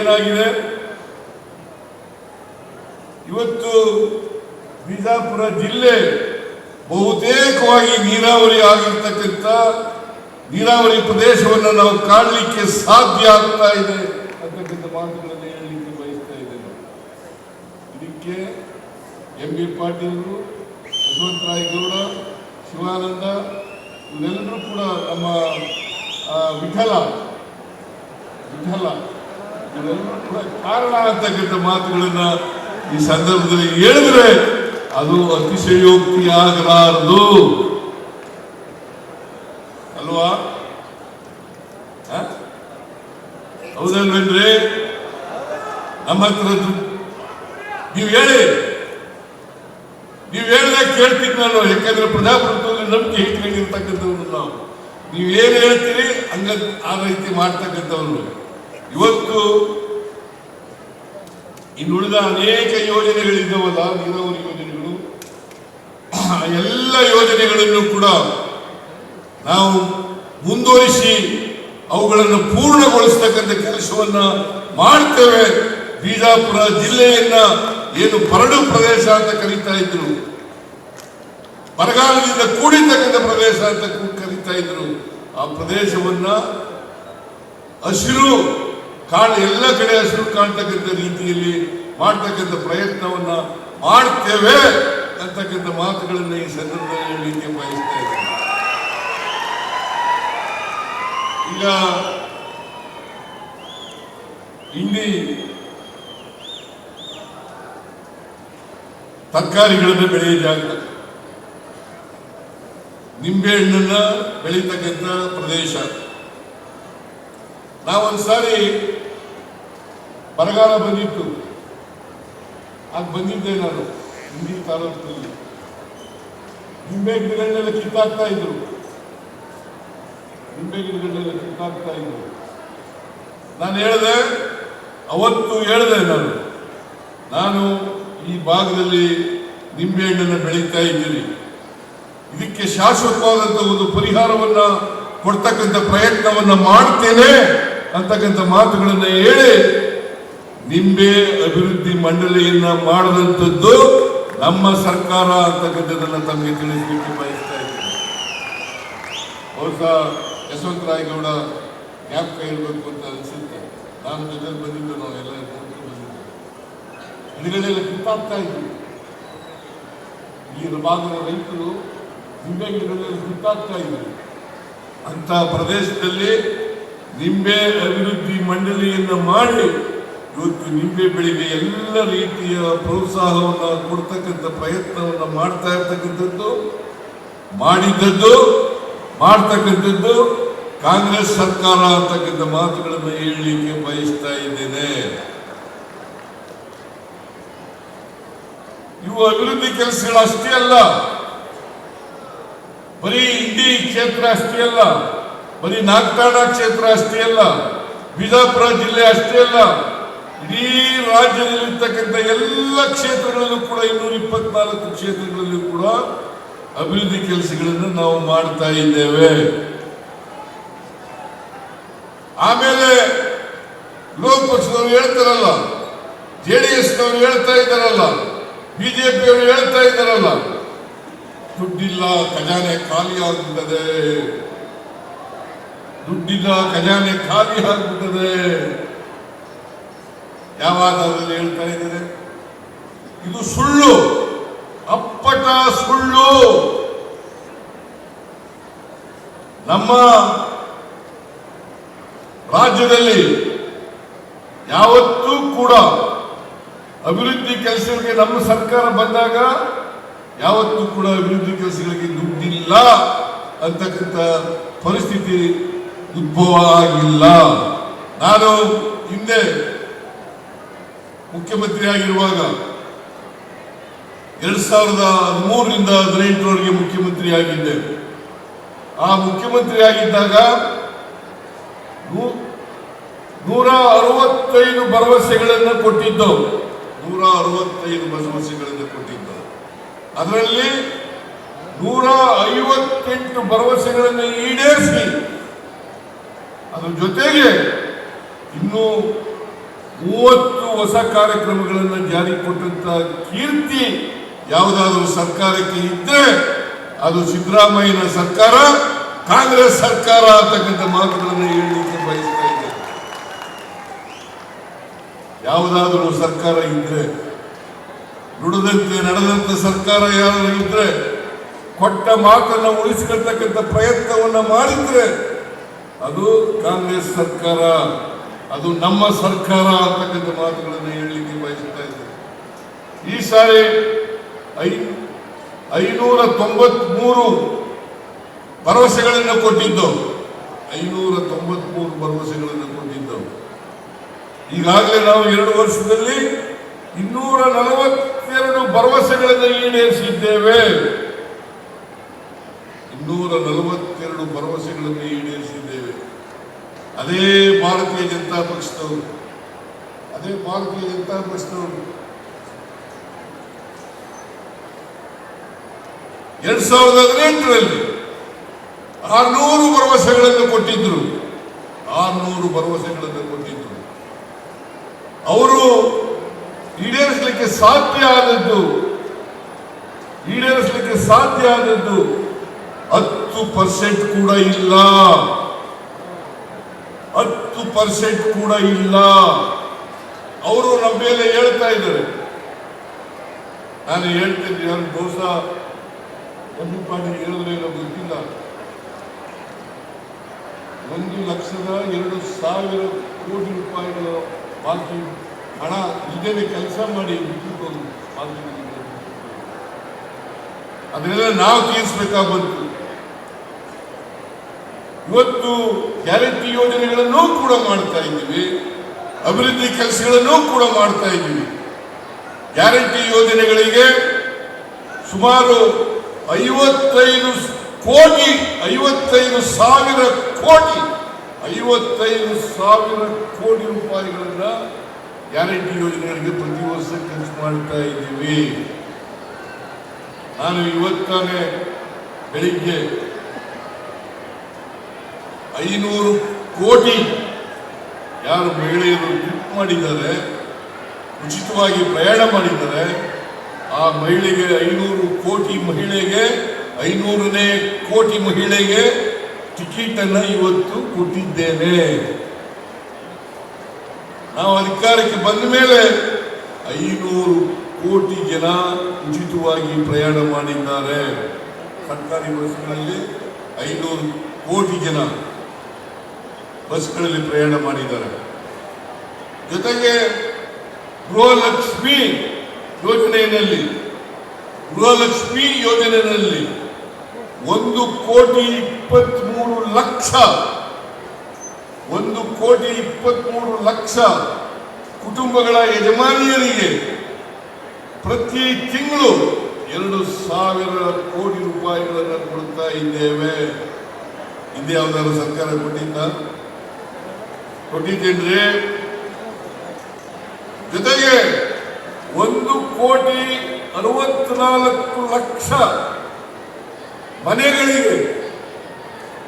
ಏನಾಗಿದೆ? ಇವತ್ತು ಬಿಜಾಪುರ ಜಿಲ್ಲೆ ಬಹುತೇಕವಾಗಿ ನೀರಾವರಿ ಆಗಿರ್ತಕ್ಕಂಥ ನೀರಾವರಿ ಪ್ರದೇಶವನ್ನು ನಾವು ಕಾಣಲಿಕ್ಕೆ ಸಾಧ್ಯ ಆಗ್ತಾ ಇದೆ ಅಂತಕ್ಕಂಥ ಮಾತುಗಳನ್ನು ಹೇಳಲಿಕ್ಕೆ ಬಯಸ್ತಾ ಇದ್ದೇನೆ. ಇದಕ್ಕೆ ಎಂ.ಬಿ. ಪಾಟೀಲರು, ಯಶವಂತರಾಯಗೌಡ, ಶಿವಾನಂದ ಇವರೆಲ್ಲರೂ ಕೂಡ ನಮ್ಮ ವಿಠಲ ಇವರೆಲ್ಲರೂ ಕೂಡ ಕಾರಣ ಅಂತಕ್ಕಂಥ ಮಾತುಗಳನ್ನ ಈ ಸಂದರ್ಭದಲ್ಲಿ ಹೇಳಿದ್ರೆ ಅದು ಅತಿಶಯೋಕ್ತಿ ಆಗಲಾರದು ಅಲ್ವಾ? ಹೌದಲ್ವೇನ್ರಿ? ನಮ್ಮ ಹತ್ರ ನೀವು ಹೇಳಿದಾಗ ಕೇಳ್ತೀನಿ ನಾನು. ಯಾಕಂದ್ರೆ ಪ್ರಜಾಪ್ರಭುತ್ವದಲ್ಲಿ ನಂಬಿಕೆ ಇಟ್ಕೊಂಡಿರ್ತಕ್ಕಂಥವ್ರು ನಾವು. ನೀವೇನು ಹೇಳ್ತೀರಿ ಹಂಗ ಆ ರೀತಿ ಮಾಡ್ತಕ್ಕಂಥವ್ರು. ಇವತ್ತು ಇನ್ನುಳಿದ ಅನೇಕ ಯೋಜನೆಗಳಿದ್ದಾವಲ್ಲ, ನೀರಾವರಿ ಯೋಜನೆಗಳು, ಎಲ್ಲ ಯೋಜನೆಗಳನ್ನು ಕೂಡ ನಾವು ಮುಂದುವರಿಸಿ ಅವುಗಳನ್ನು ಪೂರ್ಣಗೊಳಿಸತಕ್ಕಂಥ ಕೆಲಸವನ್ನ ಮಾಡ್ತೇವೆ. ಬಿಜಾಪುರ ಜಿಲ್ಲೆಯನ್ನ ಏನು ಬರಡು ಪ್ರದೇಶ ಅಂತ ಕರೀತಾ ಇದ್ರು, ಬರಗಾಲದಿಂದ ಕೂಡಿರ್ತಕ್ಕಂಥ ಪ್ರದೇಶ ಅಂತ ಕರೀತಾ ಇದ್ರು, ಆ ಪ್ರದೇಶವನ್ನ ಹಸಿರು ಎಲ್ಲ ಕಡೆ ಹಸಿರು ಕಾಣ್ತಕ್ಕಂಥ ರೀತಿಯಲ್ಲಿ ಮಾಡ್ತಕ್ಕಂಥ ಪ್ರಯತ್ನವನ್ನ ಮಾಡ್ತೇವೆ ಅಂತಕ್ಕಂಥ ಮಾತುಗಳನ್ನು ಈ ಸಂದರ್ಭದಲ್ಲಿ ಹೇಳಲಿಕ್ಕೆ ಬಯಸ್ತಾ ಇದ್ದೇನೆ. ಈಗ ಇಲ್ಲಿ ತರಕಾರಿಗಳನ್ನು ಬೆಳೆಯ ಜಾಗ, ನಿಂಬೆಹಣ್ಣನ್ನ ಬೆಳೀತಕ್ಕಂಥ ಪ್ರದೇಶ. ನಾವೊಂದ್ಸಾರಿ ಬರಗಾಲ ಬಂದಿತ್ತು, ಆಗ ಬಂದಿದ್ದೆ ನಾನು ಹಿಂದಿ ತಾಲೂಕಿನಲ್ಲಿ. ನಿಂಬೆ ಗಿಡಗಳನ್ನೆಲ್ಲ ಕಿತ್ತಾಕ್ತಾ ಇದ್ರು. ನಾನು ಅವತ್ತು ಹೇಳಿದೆ ನಾನು ಈ ಭಾಗದಲ್ಲಿ ನಿಂಬೆಹಣ್ಣನ್ನು ಬೆಳೀತಾ ಇದ್ದೀನಿ, ಇದಕ್ಕೆ ಶಾಶ್ವತವಾದಂಥ ಒಂದು ಪರಿಹಾರವನ್ನ ಕೊಡ್ತಕ್ಕಂಥ ಪ್ರಯತ್ನವನ್ನ ಮಾಡ್ತೇನೆ ಅಂತಕ್ಕಂಥ ಮಾತುಗಳನ್ನ ಹೇಳಿ ನಿಂಬೆ ಅಭಿವೃದ್ಧಿ ಮಂಡಳಿಯನ್ನ ಮಾಡಿದಂಥದ್ದು ನಮ್ಮ ಸರ್ಕಾರ ಅಂತಕ್ಕಂಥದ್ದನ್ನ ತಮಗೆ ತಿಳಿಸಲಿಕ್ಕೆ ಬಯಸ್ತಾ ಇದ್ದೀನಿ. ಬಹುಶಃ ಯಶವಂತರಾಯಗೌಡ ಜ್ಞಾಪಕ ಇರಬೇಕು ಅಂತ ಅನಿಸುತ್ತೆ. ನಾನು ಜೊತೆ ಬಂದಿದ್ದು, ನಾವೆಲ್ಲ ನೋಡ್ಕೊಂಡು ಬಂದಿದ್ದು, ಗಿಡಗಳೆಲ್ಲ ಕಿತ್ತಾಗ್ತಾ ಇದ್ವಿ. ಈ ಭಾಗದ ರೈತರು ನಿಂಬೆ ಗಿಡಗಳೆಲ್ಲ ಕಿತ್ತಾಗ್ತಾ ಇದ್ರು. ಅಂತ ಪ್ರದೇಶದಲ್ಲಿ ನಿಂಬೆ ಅಭಿವೃದ್ಧಿ ಮಂಡಳಿಯನ್ನ ಮಾಡಿ ಇವತ್ತು ನಿಂಬೆ ಬೆಳೆಗೆ ಎಲ್ಲ ರೀತಿಯ ಪ್ರೋತ್ಸಾಹವನ್ನ ಕೊಡ್ತಕ್ಕಂಥ ಪ್ರಯತ್ನವನ್ನ ಮಾಡ್ತಾ ಇರ್ತಕ್ಕಂಥದ್ದು, ಮಾಡ್ತಕ್ಕಂಥದ್ದು ಕಾಂಗ್ರೆಸ್ ಸರ್ಕಾರ ಅಂತಕ್ಕಂಥ ಮಾತುಗಳನ್ನು ಹೇಳಲಿಕ್ಕೆ ಬಯಸ್ತಾ ಇದ್ದೇನೆ. ಇವು ಅಭಿವೃದ್ಧಿ ಕೆಲಸಗಳು ಅಷ್ಟೇ ಅಲ್ಲ, ಬರೀ ಇಂಡಿ ಕ್ಷೇತ್ರ ಅಷ್ಟೇ ಅಲ್ಲ, ಬರೀ ನಾಗತಾಣ ಕ್ಷೇತ್ರ ಅಷ್ಟೇ ಅಲ್ಲ, ಬಿಜಾಪುರ ಜಿಲ್ಲೆ ಅಷ್ಟೇ ಅಲ್ಲ, ಇಡೀ ರಾಜ್ಯದಲ್ಲಿರ್ತಕ್ಕಂಥ ಎಲ್ಲ ಕ್ಷೇತ್ರಗಳಲ್ಲೂ ಕೂಡ 224 ಕ್ಷೇತ್ರಗಳಲ್ಲೂ ಕೂಡ ಅಭಿವೃದ್ಧಿ ಕೆಲಸಗಳನ್ನು ನಾವು ಮಾಡ್ತಾ ಇದ್ದೇವೆ. ಆಮೇಲೆ ವಿರೋಧ ಪಕ್ಷದವರು ಹೇಳ್ತಾರಲ್ಲ, JDS-ನವರು ಹೇಳ್ತಾ ಇದ್ದಾರಲ್ಲ, ಬಿಜೆಪಿಯವರು ಹೇಳ್ತಾ ಇದ್ದಾರಲ್ಲ, ದುಡ್ಡಿಲ್ಲ ಖಜಾನೆ ಖಾಲಿ ಆಗ್ಬಿಟ್ಟದೆ, ದುಡ್ಡಿಲ್ಲ ಖಜಾನೆ ಖಾಲಿ ಆಗ್ಬಿಟ್ಟದೆ. ಯಾವ ಆಧಾರದಲ್ಲಿ ಹೇಳ್ತಾ ಇದ್ದಾರೆ? ಇದು ಸುಳ್ಳು, ಅಪ್ಪಟ ಸುಳ್ಳು. ನಮ್ಮ ರಾಜ್ಯದಲ್ಲಿ ಯಾವತ್ತೂ ಕೂಡ ಅಭಿವೃದ್ಧಿ ಕೆಲಸಗಳಿಗೆ ನಮ್ಮ ಸರ್ಕಾರ ಬಂದಾಗ ಯಾವತ್ತೂ ಕೂಡ ಅಭಿವೃದ್ಧಿ ಕೆಲಸಗಳಿಗೆ ದುಡ್ಡಿಲ್ಲ ಅಂತಕ್ಕಂಥ ಪರಿಸ್ಥಿತಿ ಉದ್ಭವ ಆಗಿಲ್ಲ. ನಾನು ಹಿಂದೆ ಮುಖ್ಯಮಂತ್ರಿ ಆಗಿರುವಾಗ 2003ರಿಂದ 2018ರವರೆಗೆ ಮುಖ್ಯಮಂತ್ರಿ ಆಗಿದ್ದೆ. ಆ ಮುಖ್ಯಮಂತ್ರಿ ಆಗಿದ್ದಾಗ 165 ಭರವಸೆಗಳನ್ನು ಕೊಟ್ಟಿದ್ದು. ಅದರಲ್ಲಿ 158 ಭರವಸೆಗಳನ್ನು ಈಡೇರಿಸಿ ಅದ್ರ ಜೊತೆಗೆ ಇನ್ನೂ 30 ಹೊಸ ಕಾರ್ಯಕ್ರಮಗಳನ್ನು ಜಾರಿ ಕೊಟ್ಟಂತ ಕೀರ್ತಿ ಯಾವುದಾದ್ರೂ ಸರ್ಕಾರಕ್ಕೆ ಇದ್ರೆ ಅದು ಸಿದ್ದರಾಮಯ್ಯನ ಸರ್ಕಾರ, ಕಾಂಗ್ರೆಸ್ ಸರ್ಕಾರ ಅಂತಕ್ಕಂಥ ಮಾತುಗಳನ್ನು ಹೇಳಲಿಕ್ಕೆ ಬಯಸ್ತಾ ಇದ್ದೇನೆ. ಯಾವುದಾದ್ರೂ ಸರ್ಕಾರ ಇದ್ರೆ, ನುಡಿದಂತೆ ನಡೆದಂತ ಸರ್ಕಾರ ಯಾರು ಇದ್ರೆ, ಕೊಟ್ಟ ಮಾತನ್ನು ಉಳಿಸಿಕೊಳ್ತಕ್ಕಂಥ ಪ್ರಯತ್ನವನ್ನ ಮಾಡಿದ್ರೆ ಅದು ಕಾಂಗ್ರೆಸ್ ಸರ್ಕಾರ, ಅದು ನಮ್ಮ ಸರ್ಕಾರ ಅಂತಕ್ಕಂಥ ಮಾತುಗಳನ್ನು ಹೇಳಲಿಕ್ಕೆ ಬಯಸ್ತಾ ಇದ್ದೇನೆ. ಈ ಸಾರಿ 593 ಭರವಸೆಗಳನ್ನು ಕೊಟ್ಟಿದ್ದವು. 593 ಭರವಸೆಗಳನ್ನು ಕೊಟ್ಟಿದ್ದವು. ಈಗಾಗಲೇ ನಾವು 2 ವರ್ಷದಲ್ಲಿ 242 ಭರವಸೆಗಳನ್ನು ಈಡೇರಿಸಿದ್ದೇವೆ. 242 ಭರವಸೆಗಳನ್ನು ಈಡೇರಿಸಿದ್ದೇವೆ. ಅದೇ ಭಾರತೀಯ ಜನತಾ ಪಕ್ಷದವರು 2018ರಲ್ಲಿ 600 ಭರವಸೆಗಳನ್ನು ಕೊಟ್ಟಿದ್ರು. ಅವರು ಈಡೇರಿಸಲಿಕ್ಕೆ ಸಾಧ್ಯ ಆದದ್ದು 10% ಕೂಡ ಇಲ್ಲ. 10% ಕೂಡ ಇಲ್ಲ. ಅವರು ನಮ್ಮ ಮೇಲೆ ಹೇಳ್ತಾ ಇದ್ದಾರೆ. ನಾನು ಹೇಳ್ತೇನೆ, ಯಾರು ಬಹುಶಃ ಒಂದು ಪಾಟಿ ಹೇಳಿದ್ರೆ ಗೊತ್ತಿಲ್ಲ, 1,02,000 ಕೋಟಿ ರೂಪಾಯಿಗಳ ಬಾಕಿ ಹಣ ಇದೇನೆ ಕೆಲಸ ಮಾಡಿ ಅದನ್ನೆಲ್ಲ ನಾವು ತೀರಿಸಬೇಕಾಗಿ ಬಂತು. ಇವತ್ತು ಗ್ಯಾರಂಟಿ ಯೋಜನೆಗಳನ್ನು ಕೂಡ ಮಾಡ್ತಾ ಇದ್ದೀವಿ, ಅಭಿವೃದ್ಧಿ ಕೆಲಸಗಳನ್ನು ಕೂಡ ಮಾಡ್ತಾ ಇದ್ದೀವಿ. ಗ್ಯಾರಂಟಿ ಯೋಜನೆಗಳಿಗೆ ಸುಮಾರು 55,000 ಕೋಟಿ ರೂಪಾಯಿಗಳನ್ನ ಗ್ಯಾರಂಟಿ ಯೋಜನೆಗಳಿಗೆ ಪ್ರತಿ ವರ್ಷ ಖರ್ಚು ಮಾಡ್ತಾ ಇದ್ದೀವಿ. ನಾನು ಇವತ್ತಾನೆ ಬೆಳಿಗ್ಗೆ 500 ಕೋಟಿ ಯಾರು ಮಹಿಳೆಯರು ಟ್ರಿಪ್ ಮಾಡಿದ್ದಾರೆ, ಉಚಿತವಾಗಿ ಪ್ರಯಾಣ ಮಾಡಿದ್ದಾರೆ, ಆ ಮಹಿಳೆಗೆ 500 ಕೋಟಿ ಮಹಿಳೆಗೆ 500ನೇ ಕೋಟಿ ಮಹಿಳೆಗೆ ಟಿಕೆಟ್ ಅನ್ನ ಇವತ್ತು ಕೊಟ್ಟಿದ್ದೇನೆ. ನಾವು ಅಧಿಕಾರಕ್ಕೆ ಬಂದ ಮೇಲೆ 500 ಕೋಟಿ ಜನ ಉಚಿತವಾಗಿ ಪ್ರಯಾಣ ಮಾಡಿದ್ದಾರೆ. ಸರ್ಕಾರಿ ಬಸ್ಗಳಲ್ಲಿ 500 ಕೋಟಿ ಜನ ಬಸ್ಗಳಲ್ಲಿ ಪ್ರಯಾಣ ಮಾಡಿದ್ದಾರೆ. ಜೊತೆಗೆ ಗೃಹಲಕ್ಷ್ಮಿ ಯೋಜನೆಯಲ್ಲಿ 1,23,00,000 ಕುಟುಂಬಗಳ ಯಜಮಾನಿಯರಿಗೆ ಪ್ರತಿ ತಿಂಗಳು 2,000 ಕೋಟಿ ರೂಪಾಯಿಗಳನ್ನು ಕೊಡ್ತಾ ಇದ್ದೇವೆ. ಹಿಂದೆ ಯಾವ್ದಾದ್ರು ಸರ್ಕಾರ ಕೊಟ್ಟಿದ್ದೇನ್ರಿ? ಜೊತೆಗೆ 1,64,00,000 ಮನೆಗಳಿಗೆ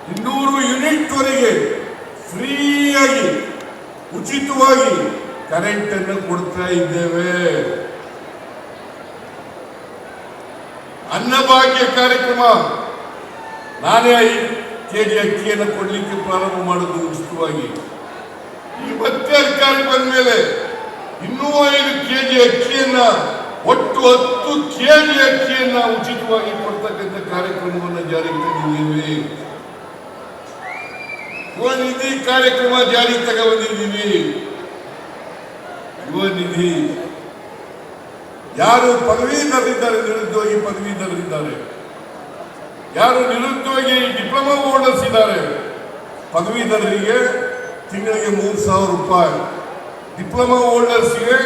200 ಯೂನಿಟ್ ವರೆಗೆ ಫ್ರೀಯಾಗಿ ಉಚಿತವಾಗಿ ಕರೆಂಟ್ ಅನ್ನು ಕೊಡ್ತಾ ಇದ್ದೇವೆ. ಅನ್ನಭಾಗ್ಯ ಕಾರ್ಯಕ್ರಮ ನಾನೇ 5 kg ಅಕ್ಕಿಯನ್ನು ಕೊಡ್ಲಿಕ್ಕೆ ಪ್ರಾರಂಭ ಮಾಡುವುದು ಉಚಿತವಾಗಿ. ಈ ಮತ್ತೆ ಅಧಿಕಾರಕ್ಕೆ ಬಂದ ಮೇಲೆ ಇನ್ನೂ 5 kg ಅಕ್ಕಿಯನ್ನ, ಒಟ್ಟು 10 kg ಅಕ್ಕಿಯನ್ನ ಉಚಿತವಾಗಿ ಕೊಡ್ತಕ್ಕಂಥ ಕಾರ್ಯಕ್ರಮವನ್ನು ಜಾರಿಗೆ ತಂದಿದ್ದೀವಿ. ಯುವ ನಿಧಿ ಕಾರ್ಯಕ್ರಮ ಜಾರಿಗೆ ತಗೊಂಡಿದ್ದೀವಿ. ಯುವ ನಿಧಿ ಯಾರು ಪದವೀಧರರಿದ್ದಾರೆ, ನಿರುದ್ಯೋಗಿ ಪದವೀಧರರಿದ್ದಾರೆ, ಯಾರು ನಿರುದ್ಯೋಗಿ ಡಿಪ್ಲೊಮಾ ಹೋಲ್ಡರ್ಸ್ ಇದ್ದಾರೆ, ಪದವೀಧರರಿಗೆ ತಿಂಗಳಿಗೆ 3,000 ರೂಪಾಯಿ, ಡಿಪ್ಲೊಮಾ ಹೋಲ್ಡರ್ಸ್ಗೆ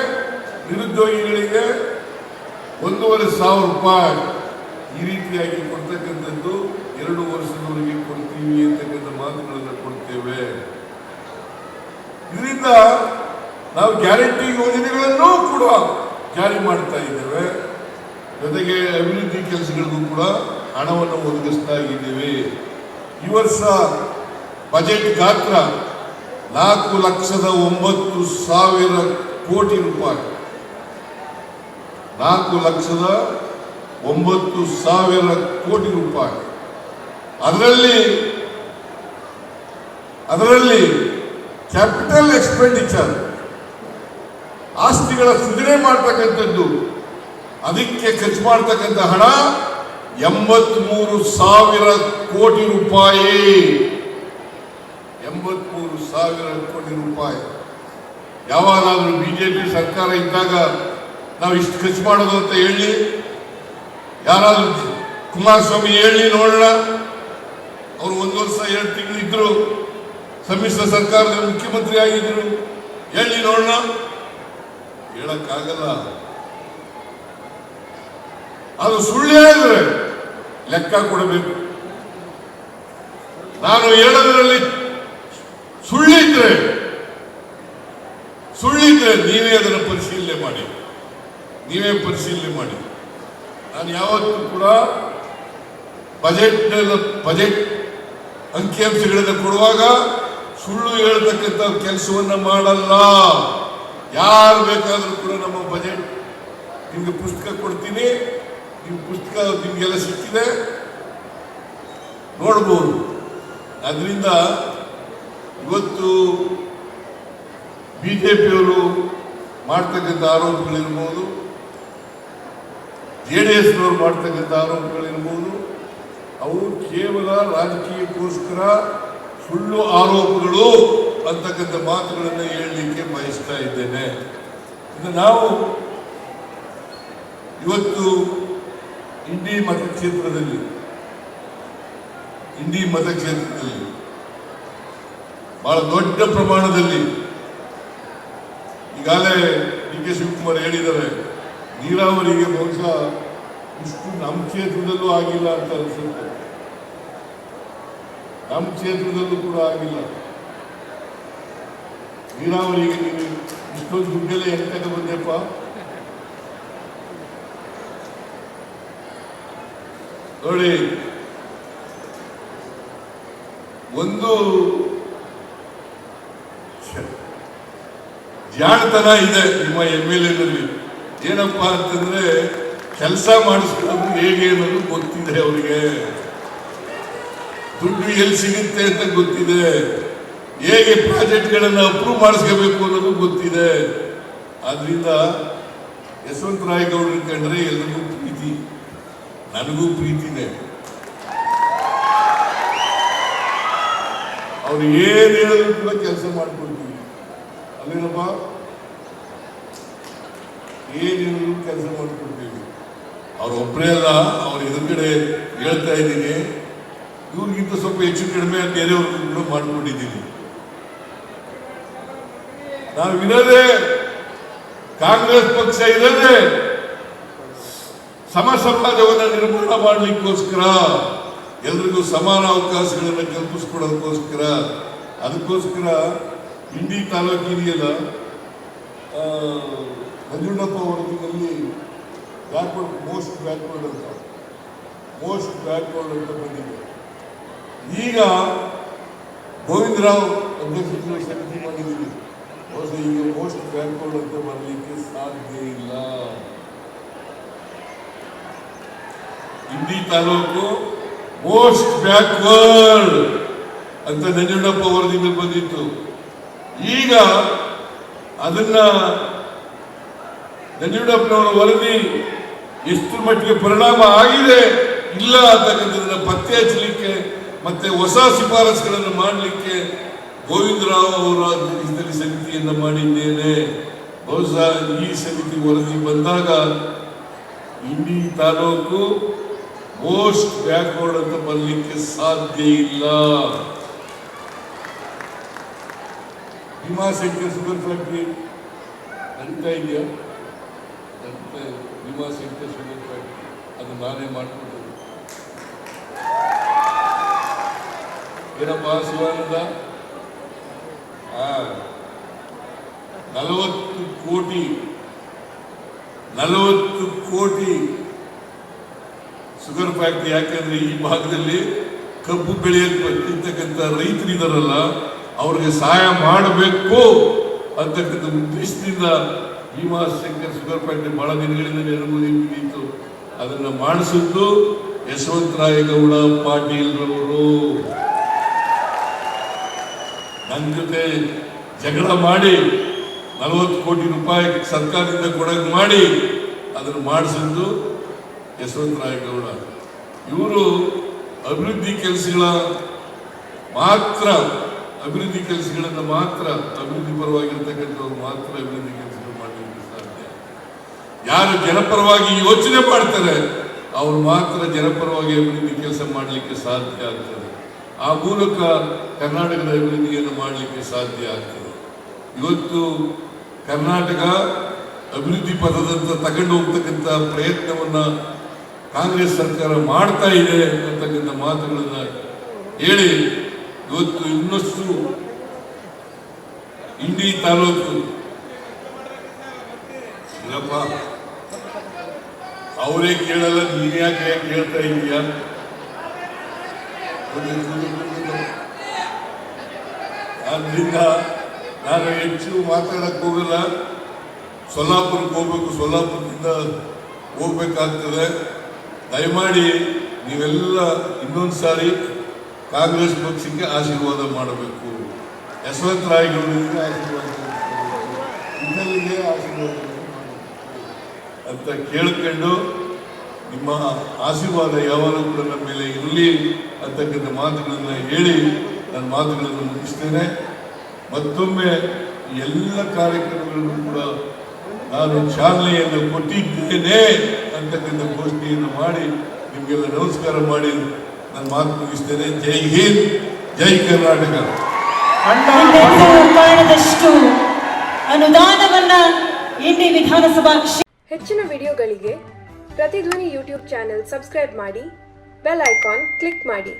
ನಿರುದ್ಯೋಗಿಗಳಿಗೆ 1,500 ರೂಪಾಯಿ, ಈ ರೀತಿಯಾಗಿ ಕೊಡ್ತಕ್ಕಂಥದ್ದು 2 ವರ್ಷದವರೆಗೆ ಕೊಡ್ತೀವಿ ಅಂತಕ್ಕಂಥ ಮಾತುಗಳನ್ನು ಕೊಡ್ತೇವೆ. ಇದರಿಂದ ನಾವು ಗ್ಯಾರಂಟಿ ಯೋಜನೆಗಳನ್ನು ಕೂಡ ಜಾರಿ ಮಾಡ್ತಾ ಇದ್ದೇವೆ. ಜೊತೆಗೆ ಅಭಿವೃದ್ಧಿ ಕೆಲಸಗಳಿಗೂ ಕೂಡ ಹಣವನ್ನು ಒದಗಿಸ್ತಾ ಇದ್ದೇವೆ. ಈ ವರ್ಷ ಬಜೆಟ್ ಗಾತ್ರ 4,09,000 ಕೋಟಿ ರೂಪಾಯಿ. 4,09,000 ಕೋಟಿ ರೂಪಾಯಿ. ಅದರಲ್ಲಿ ಕ್ಯಾಪಿಟಲ್ ಎಕ್ಸ್ಪೆಂಡಿಚರ್, ಆಸ್ತಿಗಳ ಸೃಜನೆ ಮಾಡ್ತಕ್ಕಂಥದ್ದು, ಅದಕ್ಕೆ ಖರ್ಚು ಮಾಡ್ತಕ್ಕಂಥ ಹಣ 83,000 ಕೋಟಿ ರೂಪಾಯಿ. 83,000 ಕೋಟಿ ರೂಪಾಯಿ. ಯಾವಾಗಾದ್ರೂ ಬಿಜೆಪಿ ಸರ್ಕಾರ ಇದ್ದಾಗ ನಾವು ಇಷ್ಟು ಖರ್ಚು ಮಾಡೋದು ಅಂತ ಹೇಳಿ ಯಾರಾದ್ರೂ ಕುಮಾರಸ್ವಾಮಿ ಹೇಳಿ ನೋಡೋಣ. ಅವರು 1 ವರ್ಷ 2 ತಿಂಗಳು ಇದ್ರು, ಸಮ್ಮಿಶ್ರ ಸರ್ಕಾರದ ಮುಖ್ಯಮಂತ್ರಿ ಆಗಿದ್ರು, ಹೇಳಿ ನೋಡೋಣ. ಹೇಳಕ್ಕಾಗಲ್ಲ. ಅದು ಸುಳ್ಳು ಹೇಳಿದ್ರೆ ಲೆಕ್ಕ ಕೊಡಬೇಕು. ನಾನು ಹೇಳೋದ್ರಲ್ಲಿ ಸುಳ್ಳಿದ್ರೆ ನೀವೇ ಅದನ್ನು ಪರಿಶೀಲನೆ ಮಾಡಿ. ನಾನು ಯಾವತ್ತೂ ಕೂಡ ಬಜೆಟ್ ಅಂಕಿಅಂಶಗಳನ್ನು ಕೊಡುವಾಗ ಸುಳ್ಳು ಹೇಳ್ತಕ್ಕಂಥ ಕೆಲಸವನ್ನ ಮಾಡಲ್ಲ. ಯಾರು ಬೇಕಾದರೂ ಕೂಡ ನಮ್ಮ ಬಜೆಟ್ ನಿಮ್ಗೆ ಪುಸ್ತಕ ಕೊಡ್ತೀನಿ, ನಿಮ್ಮ ಪುಸ್ತಕ ನಿಮ್ಗೆಲ್ಲ ಸಿಕ್ಕಿದೆ, ನೋಡ್ಬೋದು. ಅದರಿಂದ ಇವತ್ತು ಬಿಜೆಪಿಯವರು ಮಾಡ್ತಕ್ಕಂಥ ಆರೋಪಗಳಿರ್ಬೋದು, JDSನವರು ಮಾಡ್ತಕ್ಕಂಥ ಆರೋಪಗಳಿರ್ಬೋದು, ಅವು ಕೇವಲ ರಾಜಕೀಯಕ್ಕೋಸ್ಕರ ಸುಳ್ಳು ಆರೋಪಗಳು ಅಂತಕ್ಕಂಥ ಮಾತುಗಳನ್ನು ಹೇಳಲಿಕ್ಕೆ ಬಯಸ್ತಾ ಇದ್ದೇನೆ. ಇನ್ನು ನಾವು ಇವತ್ತು ಇಂಡಿ ಮತಕ್ಷೇತ್ರದಲ್ಲಿ ಬಹಳ ದೊಡ್ಡ ಪ್ರಮಾಣದಲ್ಲಿ ಈಗಾಗಲೇ DK ಶಿವಕುಮಾರ್ ಹೇಳಿದ್ದಾರೆ, ನೀರಾವರಿಗೆ ಬಹುಶಃ ಇಷ್ಟು ನಮ್ಮ ಕ್ಷೇತ್ರದಲ್ಲೂ ಆಗಿಲ್ಲ ಅಂತ ಅನಿಸುತ್ತೆ. ನಮ್ಮ ಕ್ಷೇತ್ರದಲ್ಲೂ ಕೂಡ ಆಗಿಲ್ಲ. ನೀರಾವರಿಗೆ ನೀವು ಇಷ್ಟೊಂದು ದುಡ್ಡೆಲ್ಲ ಹೆಂಗ್ ತಗೊಂಡು ಬಂದೆಪ್ಪ? ನೋಡಿ, ಒಂದು ಜಾಣತನ ಇದೆ ನಿಮ್ಮ MLAನಲ್ಲಿ. ಏನಪ್ಪಾ ಅಂತಂದ್ರೆ ಕೆಲಸ ಮಾಡಿಸ್ಕೊಳ್ಳೋದು ಹೇಗೆ ಅನ್ನೋದು ಗೊತ್ತಿದೆ ಅವರಿಗೆ. ದುಡ್ಡು ಎಲ್ಲಿ ಸಿಗುತ್ತೆ ಅಂತ ಗೊತ್ತಿದೆ. ಹೇಗೆ ಪ್ರಾಜೆಕ್ಟ್ಗಳನ್ನು ಅಪ್ರೂವ್ ಮಾಡಿಸ್ಕೋಬೇಕು ಅನ್ನೋದು ಗೊತ್ತಿದೆ. ಆದ್ರಿಂದ ಯಶವಂತರಾಯ ಗೌಡರು ಕಂಡ್ರೆ ಎಲ್ರಿಗೂ ಪ್ರೀತಿ, ನನಗೂ ಪ್ರೀತಿನೇ. ಅವ್ರು ಏನ್ ಹೇಳಿದ್ರು ಕೂಡ ಕೆಲಸ ಮಾಡ್ಕೊಳ್ತೀವಿ. ಅಲ್ಲೇನಪ್ಪ, ಏನ್ ಹೇಳಿದ್ರು ಕೆಲಸ ಮಾಡ್ಕೊಳ್ತೀವಿ. ಅವ್ರ ಒಬ್ಬರೇ ಅಲ್ಲ, ಅವ್ರ ಎದುರುಗಡೆ ಹೇಳ್ತಾ ಇದ್ದೀನಿ, ಇವ್ರಿಗಿಂತ ಸ್ವಲ್ಪ ಹೆಚ್ಚು ಕಡಿಮೆ ಬೇರೆಯವ್ರಿಗೂ ಕೂಡ ಮಾಡ್ಕೊಂಡಿದ್ದೀನಿ. ನಾವಿರೋದೇ, ಕಾಂಗ್ರೆಸ್ ಪಕ್ಷ ಇರೋದೇ ಸಮಾಜವನ್ನು ನಿರ್ಮಾಣ ಮಾಡಲಿಕ್ಕೋಸ್ಕರ, ಎಲ್ರಿಗೂ ಸಮಾನ ಅವಕಾಶಗಳನ್ನು ಕಲ್ಪಿಸ್ಕೊಡೋದಕ್ಕೋಸ್ಕರ. ಅದಕ್ಕೋಸ್ಕರ ಇಂಡಿ ತಾಲೂಕಿದೆಯಲ್ಲ, ನಂಜುಂಡಪ್ಪ ವರದಿನಲ್ಲಿ ಮೋಸ್ಟ್ ಬ್ಯಾಕ್ವರ್ಡ್ ಅಂತ ಬಂದಿದೆ. ಈಗ ಗೋವಿಂದರಾವ್ ಅಧ್ಯಕ್ಷತೆ ಸಮಿತಿ ಮಾಡಿದ್ದೀವಿ. ಈಗ ಮೋಸ್ಟ್ ಬ್ಯಾಕ್ವರ್ಡ್ ಅಂತ ಬರಲಿಕ್ಕೆ ಸಾಧ್ಯ ಇಲ್ಲ. ಇಂಡಿ ತಾಲೂಕು ಮೋಸ್ಟ್ ಬ್ಯಾಕ್ವರ್ಡ್ ಅಂತ ನಂಜುಂಡಪ್ಪ ವರದಿಯಿಂದ ಬಂದಿತ್ತು. ಈಗ ಅದನ್ನ ನಂಜುಂಡಪ್ಪನವರ ವರದಿ ಎಷ್ಟು ಮಟ್ಟಿಗೆ ಪರಿಣಾಮ ಆಗಿದೆ ಇಲ್ಲ ಅಂತಕ್ಕಂಥದನ್ನ ಪತ್ತೆ ಹಚ್ಚಲಿಕ್ಕೆ ಮತ್ತೆ ಹೊಸ ಶಿಫಾರಸುಗಳನ್ನು ಮಾಡಲಿಕ್ಕೆ ಗೋವಿಂದರಾವ್ ಅವರ ಅಧ್ಯಕ್ಷತೆಯಲ್ಲಿ ಸಮಿತಿಯನ್ನು ಮಾಡಿದ್ದೇನೆ. ಬಹುಶಃ ಈ ಸಮಿತಿ ವರದಿ ಬಂದಾಗ ಇಂಡಿ ತಾಲೂಕು ಮೋಸ್ಟ್ ಬ್ಯಾಕ್ವರ್ಡ್ ಅಂತ ಬರಲಿಕ್ಕೆ ಸಾಧ್ಯ ಇಲ್ಲ. ಭೀಮಾಶಂಕರ್ ಶುಗರ್ ಫ್ಯಾಕ್ಟ್ರಿ ನಡೀತಾ ಇದೆಯಾ? ಭೀಮಾಶಂಕರ್ ಶುಗರ್ ಫ್ಯಾಕ್ಟ್ರಿ ಅದು ನಾನೇ ಮಾಡಿಕೊಟ್ಟೆ. ಏನಪ್ಪ ಶಿವಾನಂದ, 40 ಕೋಟಿ ಶುಗರ್ ಫ್ಯಾಕ್ಟ್ರಿ. ಯಾಕಂದ್ರೆ ಈ ಭಾಗದಲ್ಲಿ ಕಬ್ಬು ಬೆಳೆಯತಕ್ಕಂಥ ರೈತರಿದಾರಲ್ಲ, ಅವ್ರಿಗೆ ಸಹಾಯ ಮಾಡಬೇಕು ಅಂತಕ್ಕಂಥ ಉದ್ದೇಶದಿಂದ ಭೀಮಾಶಂಕರ್ ಶುಗರ್ ಫ್ಯಾಕ್ಟರಿ ಬಹಳ ದಿನಗಳಿಂದ ನೆರವು ಬಿದ್ದಿತ್ತು. ಅದನ್ನು ಮಾಡಿಸಿದ್ದು ಯಶವಂತರಾಯಗೌಡ ಪಾಟೀಲ್ರವರು. ನನ್ನ ಜೊತೆ ಜಗಳ ಮಾಡಿ 40 ಕೋಟಿ ರೂಪಾಯಿ ಸರ್ಕಾರದಿಂದ ಕೊಡಕ್ ಮಾಡಿ ಅದನ್ನು ಮಾಡಿಸಿದ್ದು ಯಶವಂತರಾಯಗೌಡ. ಇವರು ಅಭಿವೃದ್ಧಿ ಕೆಲಸಗಳನ್ನು ಮಾತ್ರ ಅಭಿವೃದ್ಧಿ ಪರವಾಗಿರ್ತಕ್ಕಂಥವ್ರು ಮಾತ್ರ ಅಭಿವೃದ್ಧಿ ಕೆಲಸಗಳು ಮಾಡಲಿಕ್ಕೆ ಸಾಧ್ಯ. ಯಾರು ಜನಪರವಾಗಿ ಯೋಚನೆ ಮಾಡ್ತಾರೆ ಅವ್ರು ಮಾತ್ರ ಜನಪರವಾಗಿ ಅಭಿವೃದ್ಧಿ ಕೆಲಸ ಮಾಡಲಿಕ್ಕೆ ಸಾಧ್ಯ ಆಗ್ತದೆ. ಆ ಮೂಲಕ ಕರ್ನಾಟಕದ ಅಭಿವೃದ್ಧಿಯನ್ನು ಮಾಡಲಿಕ್ಕೆ ಸಾಧ್ಯ ಆಗ್ತದೆ. ಇವತ್ತು ಕರ್ನಾಟಕ ಅಭಿವೃದ್ಧಿ ಪಥದಂತ ತಗೊಂಡು ಹೋಗ್ತಕ್ಕಂಥ ಪ್ರಯತ್ನವನ್ನ ಕಾಂಗ್ರೆಸ್ ಸರ್ಕಾರ ಮಾಡ್ತಾ ಇದೆ ಅಂತಕ್ಕಂಥ ಮಾತುಗಳನ್ನ ಹೇಳಿ ಇವತ್ತು ಇನ್ನಷ್ಟು ಇಂಡಿ ತಾಲೂಕು ಇಲ್ಲಪ್ಪ ಅವರೇ ಕೇಳಲ್ಲ, ನೀನ್ ಯಾಕೆ ಕೇಳ್ತಾ ಇದೀಯಾ? ಆದ್ರಿಂದ ನಾನು ಹೆಚ್ಚು ಮಾತಾಡಕ್ ಹೋಗಲ್ಲ. ಸೊಲ್ಲಾಪುರಕ್ಕೆ ಹೋಗ್ಬೇಕು, ಸೊಲ್ಲಾಪುರದಿಂದ ಹೋಗ್ಬೇಕಾಗ್ತದೆ. ದಯಮಾಡಿ ನೀವೆಲ್ಲ ಇನ್ನೊಂದು ಸಾರಿ ಕಾಂಗ್ರೆಸ್ ಪಕ್ಷಕ್ಕೆ ಆಶೀರ್ವಾದ ಮಾಡಬೇಕು. ಯಶವಂತರಾಯಗೌಡರಿಗೆ ಆಶೀರ್ವಾದ ಇನ್ನಲ್ಲಿಗೆ ಆಶೀರ್ವಾದ ಅಂತ ಕೇಳ್ಕೊಂಡು ನಿಮ್ಮ ಆಶೀರ್ವಾದ ಯಾವಾಗಲೂ ಕೂಡ ನಮ್ಮ ಮೇಲೆ ಇರಲಿ ಅಂತಕ್ಕಂಥ ಮಾತುಗಳನ್ನ ಹೇಳಿ ನನ್ನ ಮಾತುಗಳನ್ನು ಮುಗಿಸ್ತೇನೆ. ಮತ್ತೊಮ್ಮೆ ಎಲ್ಲ ಕಾರ್ಯಕ್ರಮಗಳಿಗೂ ಕೂಡ ನಾನು ಚಾಲನೆಯನ್ನು ಕೊಟ್ಟಿದ್ದೇನೆ ಅಂತಕ್ಕಂಥ ಘೋಷಣೆಯನ್ನು ಮಾಡಿ ನಿಮಗೆಲ್ಲ ನಮಸ್ಕಾರ ಮಾಡಿ ನಾನು ಮಾತು ಮುಗಿಸ್ತೇನೆ. ಜೈ ಹಿಂದ್, ಜೈ ಕರ್ನಾಟಕ. ಕಾರಣದಷ್ಟು ಅನುದಾನವನ್ನ ಇಂಡಿ ವಿಧಾನಸಭಾ ಹೆಚ್ಚಿನ ವಿಡಿಯೋಗಳಿಗೆ ಪ್ರತಿಧ್ವನಿ ಯೂಟ್ಯೂಬ್ ಚಾನೆಲ್ ಸಬ್ಸ್ಕ್ರೈಬ್ ಮಾಡಿ, ಬೆಲ್ ಐಕಾನ್ ಕ್ಲಿಕ್ ಮಾಡಿ.